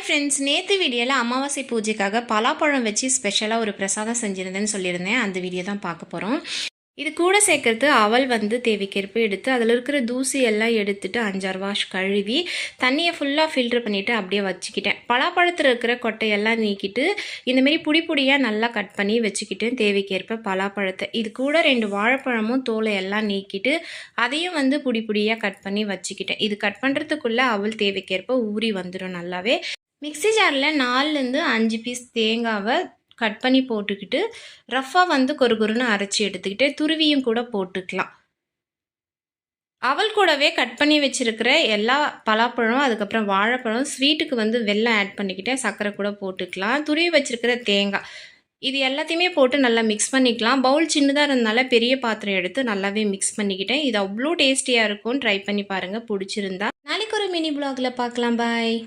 Friends, நேற்று வீடியோவில் அமாவாசை பூஜைக்காக பலாப்பழம் வச்சு ஸ்பெஷலாக ஒரு பிரசாதம் செஞ்சுருந்தேன்னு சொல்லியிருந்தேன். அந்த வீடியோ தான் பார்க்க போகிறோம். இது கூட சேர்க்கறது அவல் தேவைக்கேற்ப எடுத்து அதில் இருக்கிற தூசி எல்லாம் எடுத்துட்டு 5-6 வாஷ் கழுவி தண்ணியை ஃபுல்லாக ஃபில்டர் பண்ணிவிட்டு அப்படியே வச்சுக்கிட்டேன். பலாப்பழத்தில் இருக்கிற கொட்டையெல்லாம் நீக்கிட்டு இந்தமாரி பொடியாக நல்லா கட் பண்ணி வச்சுக்கிட்டேன். தேவைக்கேற்ப பலாப்பழத்தை இது கூட 2 வாழைப்பழமும் தோலை எல்லாம் நீக்கிட்டு அதையும் பொடியாக கட் பண்ணி வச்சுக்கிட்டேன். இது கட் பண்ணுறதுக்குள்ளே அவல் தேவைக்கேற்ப ஊறி வந்துடும் நல்லாவே. மிக்ஸி ஜாரில் 4லேருந்து 5 பீஸ் தேங்காவை கட் பண்ணி போட்டுக்கிட்டு ரஃப்பாக கொருன்னு அரைச்சி எடுத்துக்கிட்டு துருவியும் கூட போட்டுக்கலாம். அவல் கூடவே கட் பண்ணி வச்சுருக்கிற எல்லா பலாப்பழம், அதுக்கப்புறம் வாழைப்பழம், ஸ்வீட்டுக்கு வெல்லம் ஆட் பண்ணிக்கிட்டேன், சர்க்கரை கூட போட்டுக்கலாம். துருவி வச்சுருக்கிற தேங்காய் இது எல்லாத்தையுமே போட்டு நல்லா மிக்ஸ் பண்ணிக்கலாம். பவுல் சின்னதாக இருந்தனால பெரிய பாத்திரம் எடுத்து நல்லாவே மிக்ஸ் பண்ணிக்கிட்டேன். இது அவ்வளோ டேஸ்டியாக இருக்கும். ட்ரை பண்ணி பாருங்கள். பிடிச்சிருந்தா நாளைக்கு ஒரு மினி ப்ளாகில் பார்க்கலாம். பாய்.